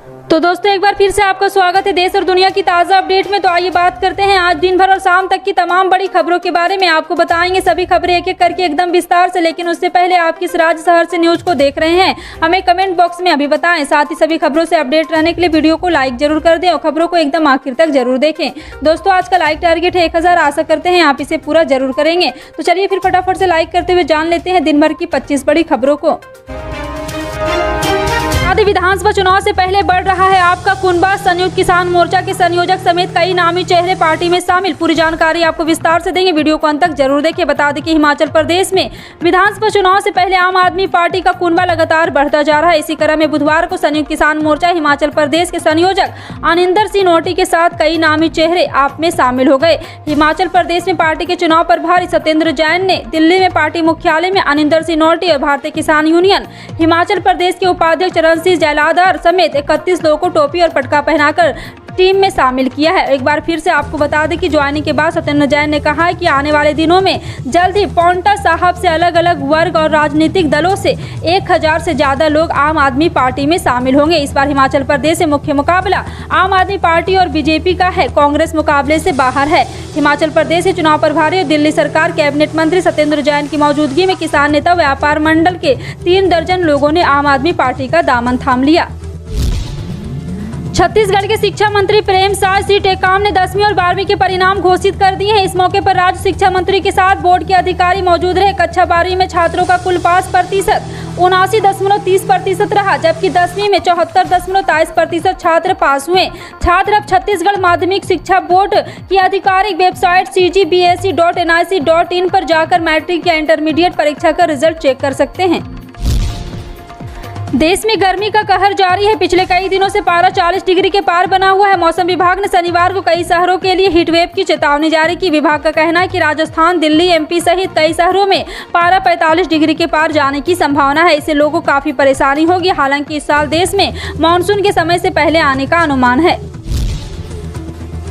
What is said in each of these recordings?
तो दोस्तों एक बार फिर से आपका स्वागत है देश और दुनिया की ताज़ा अपडेट में। तो आइए बात करते हैं आज दिन भर और शाम तक की तमाम बड़ी खबरों के बारे में। आपको बताएंगे सभी खबरें एक एक करके एकदम विस्तार से, लेकिन उससे पहले आप किस राज्य शहर से न्यूज को देख रहे हैं हमें कमेंट बॉक्स में अभी बताएं। साथ ही सभी खबरों से अपडेट रहने के लिए वीडियो को लाइक जरूर कर दें और खबरों को एकदम आखिर तक जरूर देखें। दोस्तों आज का लाइक टारगेट है 1000, आशा करते हैं आप इसे पूरा जरूर करेंगे। तो चलिए फिर फटाफट से लाइक करते हुए जान लेते हैं दिन भर की 25 बड़ी खबरों को। आदि विधानसभा चुनाव से पहले बढ़ रहा है आपका कुनबा। संयुक्त किसान मोर्चा के संयोजक समेत कई नामी चेहरे पार्टी में शामिल। पूरी जानकारी आपको विस्तार से देंगे, वीडियो को अंत तक जरूर देखें। बता दें कि हिमाचल प्रदेश में विधानसभा चुनाव से पहले आम आदमी पार्टी का कुनबा लगातार बढ़ता जा रहा है। इसी क्रम में बुधवार को संयुक्त किसान मोर्चा हिमाचल प्रदेश के संयोजक अनिंदर सिंह नोटी के साथ कई नामी चेहरे आप में शामिल हो गए। हिमाचल प्रदेश में पार्टी के चुनाव प्रभारी सत्येंद्र जैन ने दिल्ली में पार्टी मुख्यालय में अनिंदर सिंह नोटी और भारतीय किसान यूनियन हिमाचल प्रदेश के उपाध्यक्ष जयलाधर समेत 31 लोगों को टोपी और पटका पहनाकर टीम में शामिल किया है। एक बार फिर से आपको बता दें कि ज्वाइनिंग के बाद सत्येंद्र जैन ने कहा है कि आने वाले दिनों में जल्द ही पौंटा साहब से अलग अलग वर्ग और राजनीतिक दलों से 1000 से ज्यादा लोग आम आदमी पार्टी में शामिल होंगे। इस बार हिमाचल प्रदेश से मुख्य मुकाबला आम आदमी पार्टी और बीजेपी का है, कांग्रेस मुकाबले से बाहर है। हिमाचल प्रदेश के चुनाव प्रभारी और दिल्ली सरकार कैबिनेट मंत्री सत्येंद्र जैन की मौजूदगी में किसान नेता व्यापार मंडल के 3 दर्जन लोगों ने आम आदमी पार्टी का दामन थाम लिया। छत्तीसगढ़ के शिक्षा मंत्री प्रेम साय सिंह टेकाम ने 10वीं और 12वीं के परिणाम घोषित कर दिए हैं। इस मौके पर राज्य शिक्षा मंत्री के साथ बोर्ड के अधिकारी मौजूद रहे। कक्षा 12वीं में छात्रों का कुल पास प्रतिशत 79.30% रहा, जबकि 10वीं में 74.23% छात्र पास हुए। छात्र अब छत्तीसगढ़ माध्यमिक शिक्षा बोर्ड की आधिकारिक वेबसाइट cgbsc.nic.in पर जाकर मैट्रिक या इंटरमीडिएट परीक्षा का रिजल्ट चेक कर सकते हैं। देश में गर्मी का कहर जारी है। पिछले कई दिनों से पारा 40 डिग्री के पार बना हुआ है। मौसम विभाग ने शनिवार को कई शहरों के लिए हीट वेव की चेतावनी जारी की। विभाग का कहना है कि राजस्थान, दिल्ली, एमपी सहित कई शहरों में पारा 45 डिग्री के पार जाने की संभावना है। इससे लोगों को काफी परेशानी होगी। हालांकि इस साल देश में मानसून के समय से पहले आने का अनुमान है।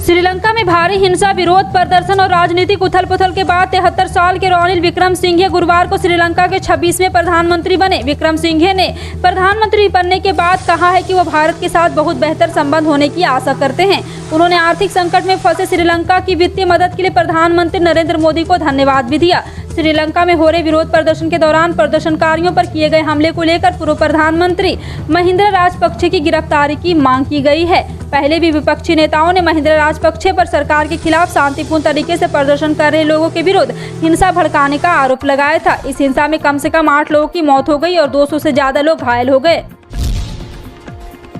श्रीलंका में भारी हिंसा, विरोध प्रदर्शन और राजनीतिक उथल पुथल के बाद 73 साल के रानिल विक्रमसिंघे गुरुवार को श्रीलंका के 26वें प्रधानमंत्री बने। विक्रमसिंघे ने प्रधानमंत्री बनने के बाद कहा है कि वो भारत के साथ बहुत बेहतर संबंध होने की आशा करते हैं। उन्होंने आर्थिक संकट में फंसे श्रीलंका की वित्तीय मदद के लिए प्रधानमंत्री नरेंद्र मोदी को धन्यवाद भी दिया। श्रीलंका में हो रहे विरोध प्रदर्शन के दौरान प्रदर्शनकारियों पर किए गए हमले को लेकर पूर्व प्रधानमंत्री महिंद्रा राजपक्षे की गिरफ्तारी की मांग की गई है। पहले भी विपक्षी नेताओं ने महिंद्रा राजपक्षे पर सरकार के खिलाफ शांतिपूर्ण तरीके से प्रदर्शन कर रहे लोगों के विरुद्ध हिंसा भड़काने का आरोप लगाया था। इस हिंसा में कम से कम 8 लोगों की मौत हो गई और 200 से ज्यादा लोग घायल हो गए।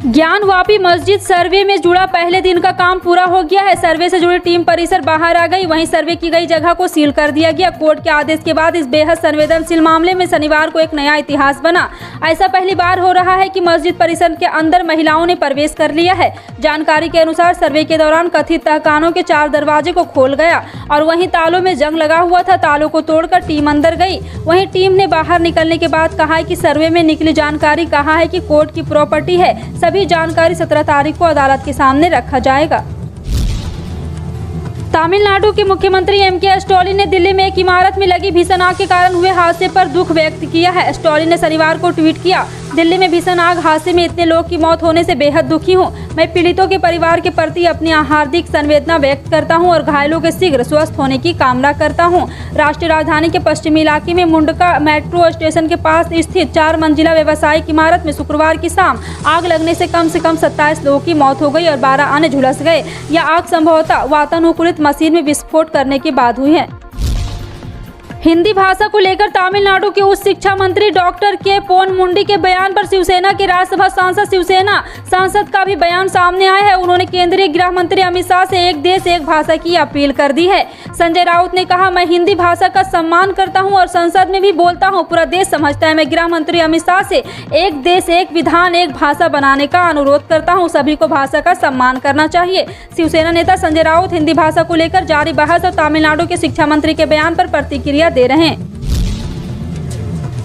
ज्ञानवापी मस्जिद सर्वे में जुड़ा पहले दिन का काम पूरा हो गया है। सर्वे से जुड़ी टीम परिसर बाहर आ गई, वहीं सर्वे की गई जगह को सील कर दिया गया। कोर्ट के आदेश के बाद इस बेहद संवेदनशील मामले में शनिवार को एक नया इतिहास बना। ऐसा पहली बार हो रहा है कि मस्जिद परिसर के अंदर महिलाओं ने प्रवेश कर लिया है। जानकारी के अनुसार सर्वे के दौरान कथित तहखानों के 4 दरवाजे को खोल गया और वहीं तालों में जंग लगा हुआ था। तालों को तोड़कर टीम अंदर गई। वहीं टीम ने बाहर निकलने के बाद कहा है कि सर्वे में निकली जानकारी कहा है कि कोर्ट की प्रॉपर्टी है। सभी जानकारी 17 तारीख को अदालत के सामने रखा जाएगा। तमिलनाडु के मुख्यमंत्री एम.के. स्टालिन ने दिल्ली में एक इमारत में लगी भीषण आग के कारण हुए हादसे पर दुख व्यक्त किया है। स्टालिन ने शनिवार को ट्वीट किया, दिल्ली में भीषण आग हादसे में इतने लोगों की मौत होने से बेहद दुखी हूं। मैं पीड़ितों के परिवार के प्रति अपनी हार्दिक संवेदना व्यक्त करता हूं और घायलों के शीघ्र स्वस्थ होने की कामना करता हूं। राष्ट्रीय राजधानी के पश्चिमी इलाके में मुंडका मेट्रो स्टेशन के पास स्थित 4 मंजिला व्यवसायिक इमारत में शुक्रवार की शाम आग लगने से कम 27 लोगों की मौत हो गई और 12 अन्य झुलस गए। यह आग संभवतः वातानुकूलित मशीन में विस्फोट करने के बाद हुई है। हिंदी भाषा को लेकर तमिलनाडु के उच्च शिक्षा मंत्री डॉक्टर के पोन मुंडी के बयान पर शिवसेना के राज्यसभा सांसद शिवसेना सांसद का भी बयान सामने आया है। उन्होंने केंद्रीय गृह मंत्री अमित शाह से एक देश एक भाषा की अपील कर दी है। संजय राउत ने कहा, मैं हिंदी भाषा का सम्मान करता हूं और संसद में भी बोलता हूं। पूरा देश समझता है। मैं गृह मंत्री अमित शाह से एक देश एक विधान एक भाषा बनाने का अनुरोध करता हूं। सभी को भाषा का सम्मान करना चाहिए। शिवसेना नेता संजय राउत हिंदी भाषा को लेकर जारी बहस और तमिलनाडु के शिक्षा मंत्री के बयान पर प्रतिक्रिया दे रहे हैं।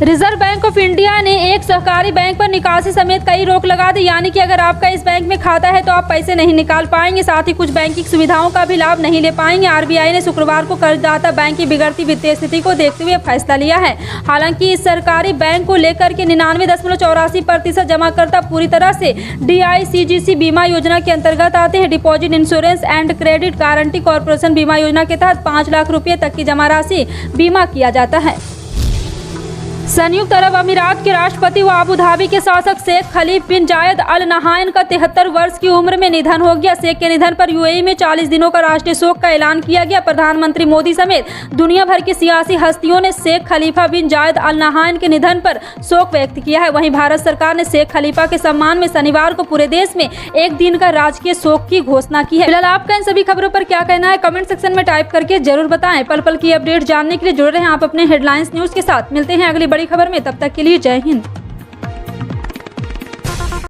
रिजर्व बैंक ऑफ इंडिया ने एक सहकारी बैंक पर निकासी समेत कई रोक लगा दी। यानी कि अगर आपका इस बैंक में खाता है तो आप पैसे नहीं निकाल पाएंगे, साथ ही कुछ बैंकिंग सुविधाओं का भी लाभ नहीं ले पाएंगे। आरबीआई ने शुक्रवार को कर्जदाता बैंक की बिगड़ती वित्तीय स्थिति को देखते हुए फैसला लिया है। हालांकि इस सरकारी बैंक को लेकर के 99.84% जमाकर्ता पूरी तरह से DICGC बीमा योजना के अंतर्गत आते हैं। Deposit insurance and credit guarantee corporation बीमा योजना के तहत 5 लाख रुपये तक की जमा राशि बीमा किया जाता है। संयुक्त अरब अमीरात के राष्ट्रपति व अबू धाबी के शासक शेख खलीफा बिन जायद अल नहायन का 73 वर्ष की उम्र में निधन हो गया। शेख के निधन पर यूएई में 40 दिनों का राष्ट्रीय शोक का ऐलान किया गया। प्रधानमंत्री मोदी समेत दुनिया भर की सियासी हस्तियों ने शेख खलीफा बिन जायद अल नहायन के निधन पर शोक व्यक्त किया है। वहीं भारत सरकार ने शेख खलीफा के सम्मान में शनिवार को पूरे देश में एक दिन का राजकीय शोक की घोषणा की है। फिलहाल आपका इन सभी खबरों पर क्या कहना है, कमेंट सेक्शन में टाइप करके जरूर बताएं। पल पल की अपडेट जानने के लिए जुड़े रहें आप अपने हेडलाइंस न्यूज के साथ। मिलते हैं अगली बड़ी खबर में, तब तक के लिए जय हिंद।